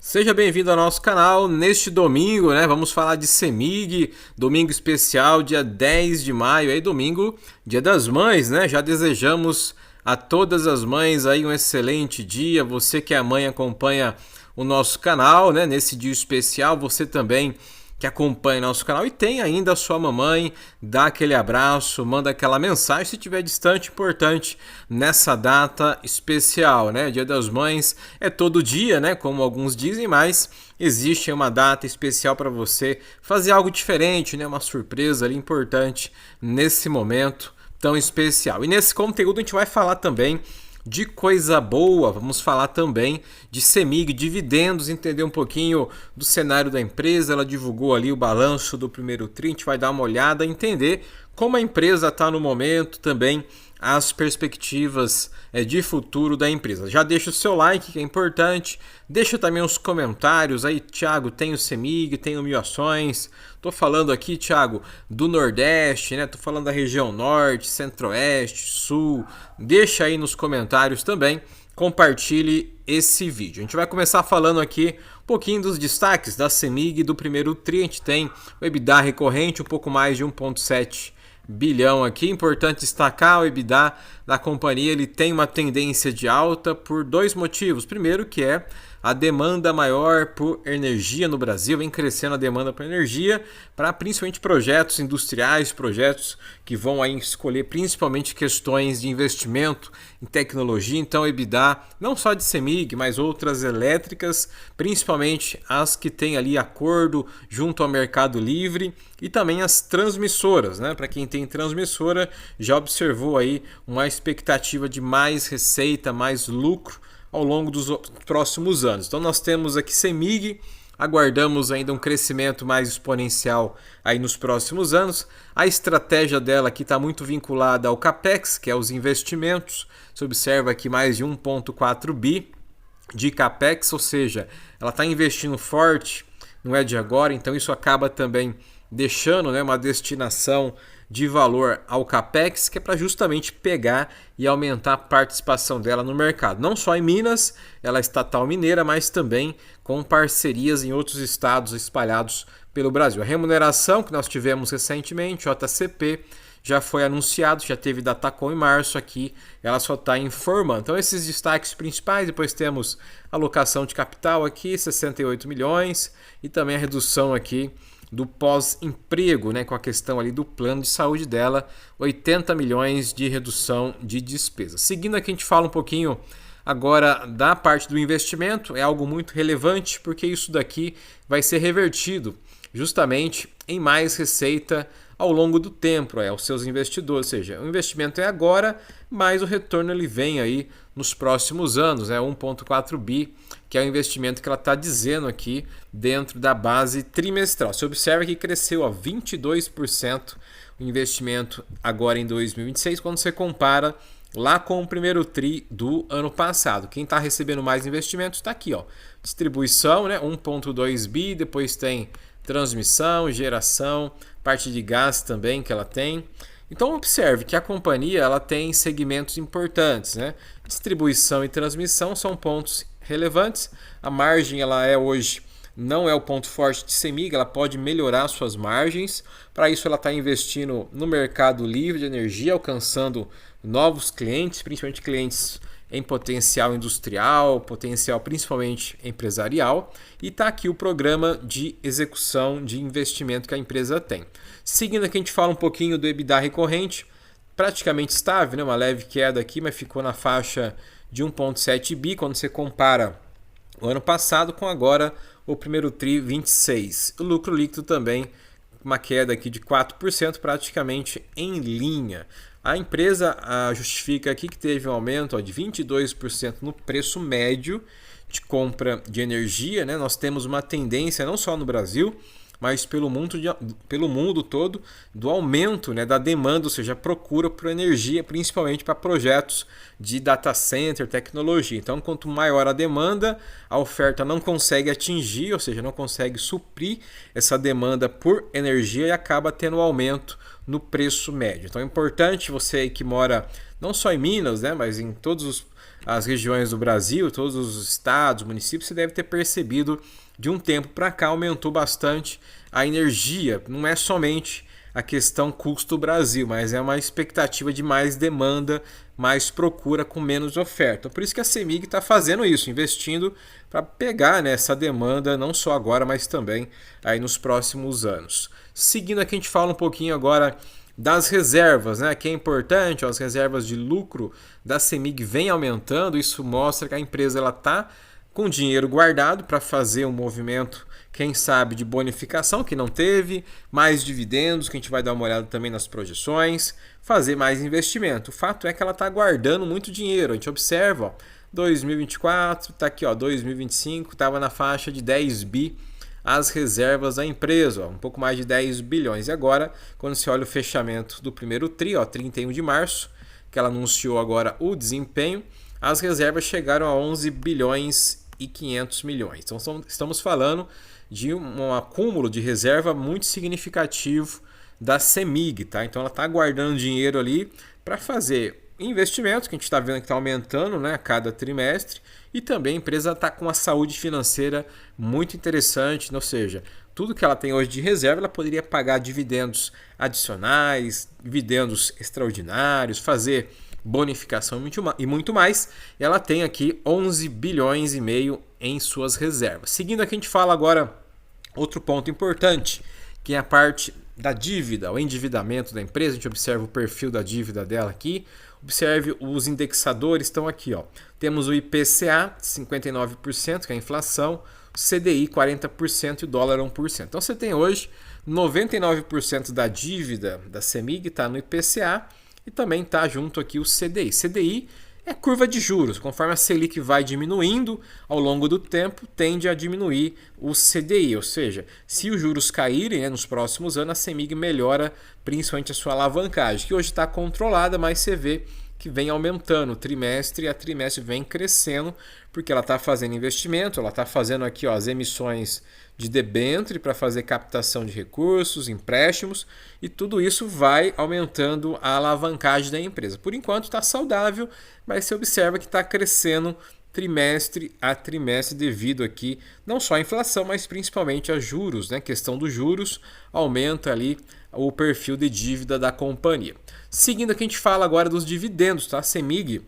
Seja bem-vindo ao nosso canal. Neste domingo, vamos falar de CEMIG, domingo especial, dia 10 de maio, aí domingo, dia das mães, Já desejamos a todas as mães aí um excelente dia. Você que é mãe acompanha o nosso canal, Nesse dia especial, você também que acompanha nosso canal e tem ainda a sua mamãe, dá aquele abraço, manda aquela mensagem se estiver distante, importante nessa data especial, Dia das Mães é todo dia, Como alguns dizem, mas existe uma data especial para você fazer algo diferente, Uma surpresa ali importante nesse momento tão especial. E nesse conteúdo a gente vai falar também de coisa boa, vamos falar também de CEMIG, dividendos, entender um pouquinho do cenário da empresa. Ela divulgou ali o balanço do primeiro tri, a gente vai dar uma olhada, entender como a empresa está no momento, também as perspectivas de futuro da empresa. Já deixa o seu like, que é importante, deixa também os comentários aí. Thiago, tem o CEMIG, tem o Mil Ações, tô falando aqui, Thiago, do Nordeste, Tô falando da região Norte, Centro-Oeste, Sul, deixa aí nos comentários também, compartilhe esse vídeo. A gente vai começar falando aqui um pouquinho dos destaques da CEMIG do primeiro tri. A gente tem o EBITDA recorrente, um pouco mais de 1,7 bilhão aqui. Importante destacar, o EBITDA da companhia ele tem uma tendência de alta por dois motivos. Primeiro, que é a demanda maior por energia no Brasil, vem crescendo a demanda por energia para principalmente projetos industriais, projetos que vão aí escolher principalmente questões de investimento em tecnologia. Então, EBITDA não só de CEMIG, mas outras elétricas, principalmente as que têm ali acordo junto ao Mercado Livre, e também as transmissoras, Para quem tem transmissora, já observou aí uma expectativa de mais receita, mais lucro ao longo dos próximos anos. Então nós temos aqui CEMIG, aguardamos ainda um crescimento mais exponencial aí nos próximos anos. A estratégia dela aqui está muito vinculada ao CAPEX, que é os investimentos. Você observa aqui mais de 1,4 bi de CAPEX, ou seja, ela está investindo forte, não é de agora, então isso acaba também deixando uma destinação de valor ao CAPEX, que é para justamente pegar e aumentar a participação dela no mercado. Não só em Minas, ela é estatal mineira, mas também com parcerias em outros estados espalhados pelo Brasil. A remuneração que nós tivemos recentemente, JCP, já foi anunciado, já teve Datacom em março aqui, ela só está informando. Então esses destaques principais, depois temos a alocação de capital aqui, 68 milhões, e também a redução aqui do pós-emprego, com a questão ali do plano de saúde dela, 80 milhões de redução de despesas. Seguindo aqui, a gente fala um pouquinho agora da parte do investimento, é algo muito relevante, porque isso daqui vai ser revertido justamente em mais receita ao longo do tempo, aos seus investidores. Ou seja, o investimento é agora, mas o retorno ele vem aí nos próximos anos, 1,4 bi, que é o investimento que ela está dizendo aqui dentro da base trimestral. Você observa que cresceu a 22% o investimento agora em 2026, quando você compara lá com o primeiro tri do ano passado. Quem está recebendo mais investimentos está aqui, distribuição, 1,2 bi, depois tem transmissão, geração, parte de gás também que ela tem. Então observe que a companhia ela tem segmentos importantes, Distribuição e transmissão são pontos relevantes. A margem ela é hoje não é o ponto forte de CEMIG, ela pode melhorar suas margens. Para isso ela está investindo no mercado livre de energia, alcançando novos clientes, principalmente clientes em potencial industrial, potencial principalmente empresarial, e está aqui o programa de execução de investimento que a empresa tem. Seguindo aqui, a gente fala um pouquinho do EBITDA recorrente, praticamente estável, uma leve queda aqui, mas ficou na faixa de 1,7 bi quando você compara o ano passado com agora o primeiro tri 26. O lucro líquido também, uma queda aqui de 4%, praticamente em linha. A empresa justifica aqui que teve um aumento de 22% no preço médio de compra de energia. Nós temos uma tendência, não só no Brasil, mas pelo mundo todo, do aumento da demanda, ou seja, a procura por energia, principalmente para projetos de data center, tecnologia. Então, quanto maior a demanda, a oferta não consegue atingir, ou seja, não consegue suprir essa demanda por energia e acaba tendo um aumento no preço médio. Então é importante você que mora não só em Minas, mas em todos os as regiões do Brasil, todos os estados, municípios, você deve ter percebido de um tempo para cá aumentou bastante a energia. Não é somente a questão custo Brasil, mas é uma expectativa de mais demanda, mais procura com menos oferta. Por isso que a CEMIG está fazendo isso, investindo para pegar, né, essa demanda, não só agora, mas também aí nos próximos anos. Seguindo aqui, a gente fala um pouquinho agora das reservas, né, que é importante, ó, as reservas de lucro da CEMIG vem aumentando. Isso mostra que a empresa está com dinheiro guardado para fazer um movimento, quem sabe, de bonificação, que não teve, mais dividendos, que a gente vai dar uma olhada também nas projeções, fazer mais investimento. O fato é que ela está guardando muito dinheiro. A gente observa, ó, 2024, está aqui, ó, 2025, estava na faixa de 10 bi as reservas da empresa, ó, um pouco mais de 10 bilhões. E agora, quando se olha o fechamento do primeiro TRI, ó, 31 de março, que ela anunciou agora o desempenho, as reservas chegaram a 11 bilhões e 500 milhões. Então estamos falando de um acúmulo de reserva muito significativo da CEMIG, tá? Então ela está guardando dinheiro ali para fazer investimentos, que a gente está vendo que está aumentando, né, a cada trimestre, e também a empresa está com uma saúde financeira muito interessante, ou seja, tudo que ela tem hoje de reserva, ela poderia pagar dividendos adicionais, dividendos extraordinários, fazer bonificação e muito mais. Ela tem aqui 11 bilhões e meio em suas reservas. Seguindo aqui, a gente fala agora outro ponto importante, que é a parte da dívida, o endividamento da empresa. A gente observa o perfil da dívida dela aqui. Observe os indexadores, estão aqui, ó. Temos o IPCA 59%, que é a inflação, o CDI 40% e o dólar 1%. Então você tem hoje 99% da dívida da CEMIG está no IPCA e também está junto aqui o CDI. CDI é curva de juros. Conforme a Selic vai diminuindo ao longo do tempo, tende a diminuir o CDI. Ou seja, se os juros caírem, né, nos próximos anos, a CEMIG melhora principalmente a sua alavancagem, que hoje está controlada, mas você vê que vem aumentando trimestre a trimestre, vem crescendo, porque ela está fazendo investimento, ela está fazendo aqui, ó, as emissões de debênture para fazer captação de recursos, empréstimos, e tudo isso vai aumentando a alavancagem da empresa. Por enquanto está saudável, mas você observa que está crescendo trimestre a trimestre devido aqui não só à inflação, mas principalmente a juros, né? A questão dos juros aumenta ali o perfil de dívida da companhia. Seguindo aqui, a gente fala agora dos dividendos, tá? A CEMIG,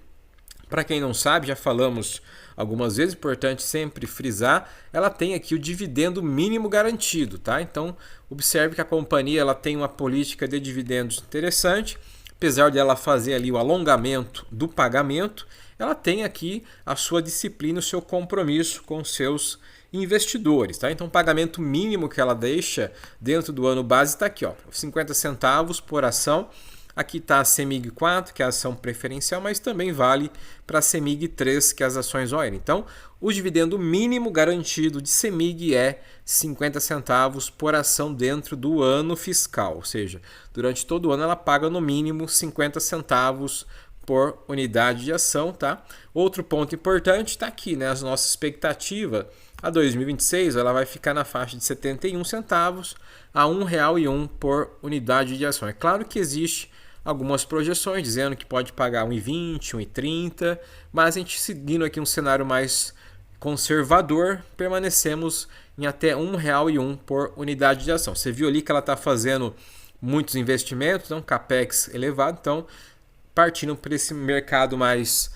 para quem não sabe, já falamos algumas vezes, importante sempre frisar, ela tem aqui o dividendo mínimo garantido, tá? Então, observe que a companhia ela tem uma política de dividendos interessante, apesar de ela fazer ali o alongamento do pagamento, ela tem aqui a sua disciplina, o seu compromisso com seus investidores, tá? Então, o pagamento mínimo que ela deixa dentro do ano base está aqui, ó, 50 centavos por ação. Aqui está a CEMIG 4, que é a ação preferencial, mas também vale para a CEMIG 3, que é as ações ON. Então, o dividendo mínimo garantido de CEMIG é 50 centavos por ação dentro do ano fiscal, ou seja, durante todo o ano ela paga no mínimo 50 centavos por unidade de ação, tá? Outro ponto importante está aqui, né? A nossa expectativa a 2026 ela vai ficar na faixa de 71 centavos a R$ 1,01 por unidade de ação. É claro que existe algumas projeções dizendo que pode pagar 1,20, 1,30, mas a gente seguindo aqui um cenário mais conservador, permanecemos em até R$ 1,01 por unidade de ação. Você viu ali que ela está fazendo muitos investimentos, um capex elevado, então partindo para esse mercado mais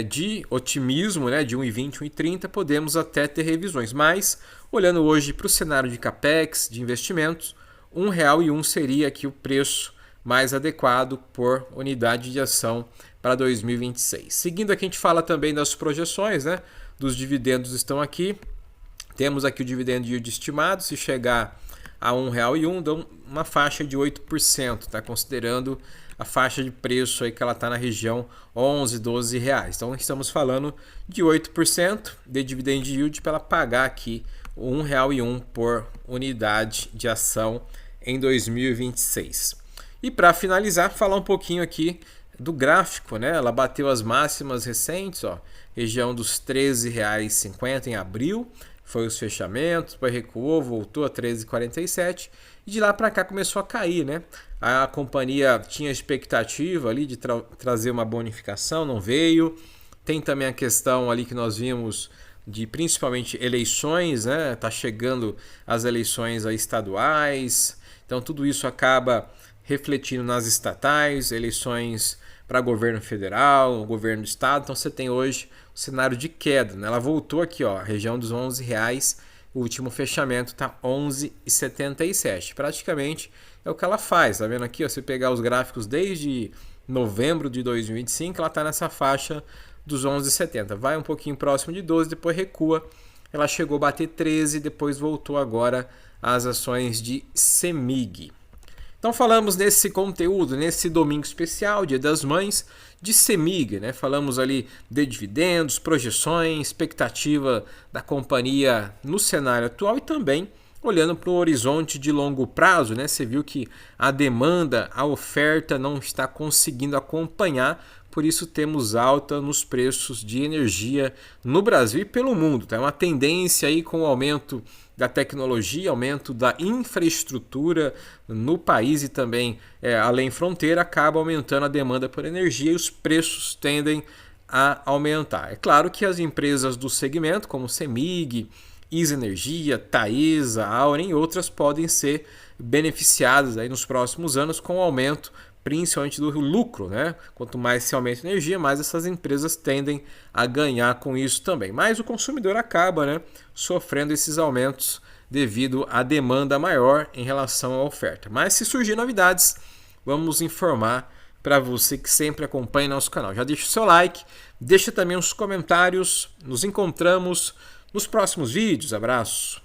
de otimismo, né, de 1,20, 1,30, podemos até ter revisões. Mas, olhando hoje para o cenário de capex, de investimentos, R$ 1,01 seria aqui o preço mais adequado por unidade de ação para 2026. Seguindo aqui, a gente fala também das projeções, né, dos dividendos estão aqui. Temos aqui o dividendo yield estimado, se chegar a R$ 1,01, dá uma faixa de 8%, tá? Considerando a faixa de preço aí que ela está na região 11, 12 reais. Então estamos falando de 8% de dividend yield para ela pagar aqui R$ 1,01 por unidade de ação em 2026. E para finalizar, falar um pouquinho aqui do gráfico, né? Ela bateu as máximas recentes, ó, região dos R$ 13,50 em abril, foi os fechamentos, depois recuou, voltou a 13,47 e de lá para cá começou a cair, né? A companhia tinha expectativa ali de trazer uma bonificação, não veio. Tem também a questão ali que nós vimos de principalmente eleições, né? Tá chegando as eleições aí estaduais, então tudo isso acaba refletindo nas estatais, eleições para governo federal, governo do estado. Então você tem hoje o cenário de queda, né? Ela voltou aqui, ó, a região dos R$ 11, o último fechamento tá 11,77. Praticamente é o que ela faz, tá vendo aqui, ó, se pegar os gráficos desde novembro de 2025, ela tá nessa faixa dos 11,70. Vai um pouquinho próximo de 12, depois recua. Ela chegou a bater 13, depois voltou agora às ações de CEMIG. Então falamos nesse conteúdo, nesse domingo especial, Dia das Mães, de CEMIG, né? Falamos ali de dividendos, projeções, expectativa da companhia no cenário atual e também olhando para o horizonte de longo prazo, né? Você viu que a demanda, a oferta não está conseguindo acompanhar, por isso temos alta nos preços de energia no Brasil e pelo mundo. Tá? É uma tendência aí com o aumento da tecnologia, aumento da infraestrutura no país e também além fronteira, acaba aumentando a demanda por energia e os preços tendem a aumentar. É claro que as empresas do segmento, como CEMIG, ISA Energia, Taesa, Auren e outras podem ser beneficiadas aí nos próximos anos com o aumento principalmente do lucro, né? Quanto mais se aumenta a energia, mais essas empresas tendem a ganhar com isso também. Mas o consumidor acaba, né, sofrendo esses aumentos devido à demanda maior em relação à oferta. Mas se surgir novidades, vamos informar para você que sempre acompanha nosso canal. Já deixa o seu like, deixa também os comentários. Nos encontramos nos próximos vídeos. Abraço!